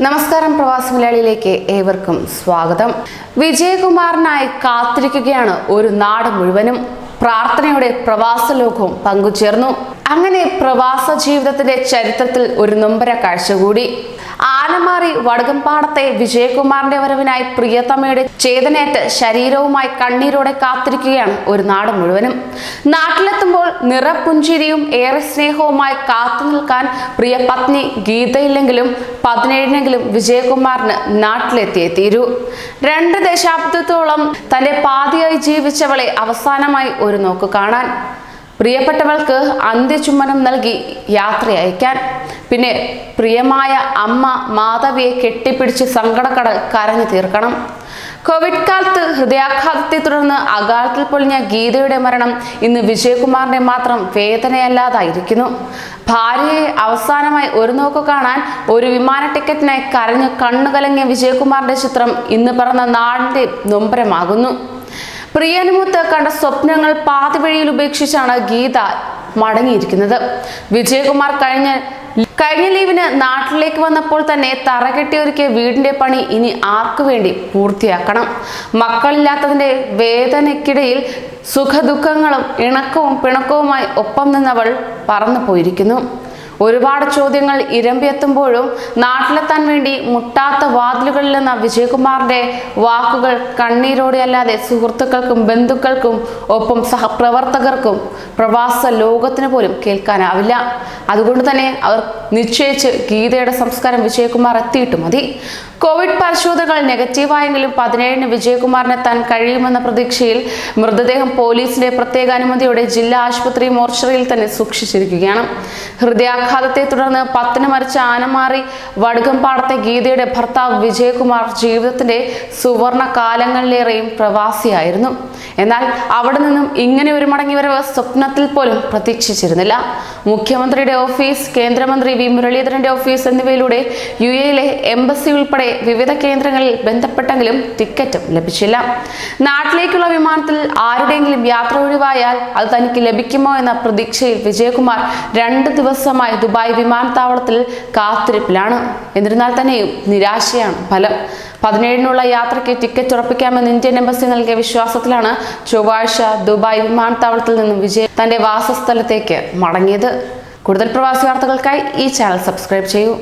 നമസ്കാരം, പ്രവാസി മലയാളിയിലേക്ക് ഏവർക്കും സ്വാഗതം. വിജയകുമാറിനായി കാത്തിരിക്കുകയാണ് ഒരു നാട് മുഴുവനും. പ്രാർത്ഥനയോടെ പ്രവാസ ലോകവും പങ്കുചേർന്നു. അങ്ങനെ പ്രവാസ ജീവിതത്തിന്റെ ചരിത്രത്തിൽ ഒരു നൊമ്പര കാഴ്ച കൂടി. ആനമാറി വടകംപാടത്തെ വിജയകുമാറിന്റെ വരവിനായി പ്രിയതമയുടെ ചേതനേറ്റ് ശരീരവുമായി കണ്ണീരോടെ കാത്തിരിക്കുകയാണ് ഒരു നാട് മുഴുവനും. നാട്ടിലെത്തുമ്പോൾ നിറപുഞ്ചിരിയും ഏറെ സ്നേഹവുമായി കാത്തു നിൽക്കാൻ പ്രിയ പത്നി ഗീതയില്ലെങ്കിലും 17-നെങ്കിലും വിജയകുമാറിന് നാട്ടിലെത്തിയേ തീരൂ. 2 ദശാബ്ദത്തോളം തന്റെ പാതിയായി ജീവിച്ചവളെ അവസാനമായി ഒരു നോക്ക് കാണാൻ, പ്രിയപ്പെട്ടവൾക്ക് അന്ത്യചുംബനം നൽകി യാത്രയയക്കാൻ, പിന്നെ പ്രിയമായ അമ്മ മാധവിയെ കെട്ടിപ്പിടിച്ച് സങ്കടക്കടൽ കരഞ്ഞു തീർക്കണം. കോവിഡ് കാലത്ത് ഹൃദയാഘാതത്തെ തുടർന്ന് അകാലത്തിൽ പൊളിഞ്ഞ ഗീതയുടെ മരണം ഇന്ന് വിജയകുമാറിന്റെ മാത്രം വേദനയല്ലാതായിരിക്കുന്നു. ഭാര്യയെ അവസാനമായി ഒരു നോക്ക് കാണാൻ ഒരു വിമാന ടിക്കറ്റിനായി കരഞ്ഞു കണ്ണുകലങ്ങിയ വിജയകുമാറിന്റെ ചിത്രം ഇന്ന് പറന്ന നാടിന്റെ നൊമ്പരമാകുന്നു. പ്രിയനുമൊത്ത് കണ്ട സ്വപ്നങ്ങൾ പാതിവഴിയിൽ ഉപേക്ഷിച്ചാണ് ഗീത മടങ്ങിയിരിക്കുന്നത്. വിജയകുമാർ കഴിഞ്ഞ ലീവിന് നാട്ടിലേക്ക് വന്നപ്പോൾ തന്നെ തറകെട്ടിയൊരുക്കിയ വീടിന്റെ പണി ഇനി ആർക്കു വേണ്ടി പൂർത്തിയാക്കണം? മക്കളില്ലാത്തതിന്റെ വേദനയ്ക്കിടയിൽ സുഖദുഃഖങ്ങളും ഇണക്കവും പിണക്കവുമായി ഒപ്പം നിന്നവൾ പറന്നു പോയിരിക്കുന്നു. ഒരുപാട് ചോദ്യങ്ങൾ ഇരമ്പിയെത്തുമ്പോഴും നാട്ടിലെത്താൻ വേണ്ടി മുട്ടാത്ത വാതിലുകളിൽ നിന്ന വിജയകുമാറിന്റെ വാക്കുകൾ കണ്ണീരോടെ അല്ലാതെ സുഹൃത്തുക്കൾക്കും ബന്ധുക്കൾക്കും ഒപ്പം സഹപ്രവർത്തകർക്കും പ്രവാസ ലോകത്തിന് പോലും കേൾക്കാനാവില്ല. അതുകൊണ്ട് തന്നെ അവർ നിശ്ചയിച്ച് ഗീതയുടെ സംസ്കാരം വിജയകുമാർ എത്തിയിട്ടു മതി. കോവിഡ് പരിശോധനകൾ നെഗറ്റീവായെങ്കിലും 17-ന് വിജയകുമാറിനെത്താൻ കഴിയുമെന്ന പ്രതീക്ഷയിൽ മൃതദേഹം പോലീസിന്റെ പ്രത്യേക അനുമതിയോടെ ജില്ലാ ആശുപത്രി മോർച്ചറിയിൽ തന്നെ സൂക്ഷിച്ചിരിക്കുകയാണ്. ഹൃദയാഘാതത്തെ തുടർന്ന് 10-ന് മരിച്ച ആനമാറി വടകംപാടത്തെ ഗീതയുടെ ഭർത്താവ് വിജയകുമാർ ജീവിതത്തിന്റെ സുവർണ കാലങ്ങളിലേറെയും പ്രവാസിയായിരുന്നു. എന്നാൽ അവിടെ നിന്നും ഇങ്ങനെ ഒരു മടങ്ങിവരവ് സ്വപ്നത്തിൽ പോലും പ്രതീക്ഷിച്ചിരുന്നില്ല. മുഖ്യമന്ത്രിയുടെ ഓഫീസ്, കേന്ദ്രമന്ത്രി വി മുരളീധരന്റെ ഓഫീസ് എന്നിവയിലൂടെ UAE-ലെ എംബസി ഉൾപ്പെടെ വിവിധ കേന്ദ്രങ്ങളിൽ ബന്ധപ്പെട്ടെങ്കിലും ടിക്കറ്റും ലഭിച്ചില്ല. നാട്ടിലേക്കുള്ള വിമാനത്തിൽ ആരുടെയെങ്കിലും യാത്ര ഒഴിവായാൽ അത് തനിക്ക് ലഭിക്കുമോ എന്ന പ്രതീക്ഷയിൽ വിജയകുമാർ 2 ദിവസമായി ദുബായ് വിമാനത്താവളത്തിൽ കാത്തിരിപ്പിലാണ്. എന്നിരുന്നാൽ തന്നെയും നിരാശയാണ് ഫലം. 17-നുള്ള യാത്രയ്ക്ക് ടിക്കറ്റ് ഉറപ്പിക്കാമെന്ന് ഇന്ത്യൻ എംബസി നൽകിയ വിശ്വാസത്തിലാണ് ചൊവ്വാഴ്ച ദുബായ് വിമാനത്താവളത്തിൽ നിന്നും വിജയ് തന്റെ വാസസ്ഥലത്തേക്ക് മടങ്ങിയത്. കൂടുതൽ പ്രവാസി വാർത്തകൾക്കായി ഈ ചാനൽ സബ്സ്ക്രൈബ് ചെയ്യൂ.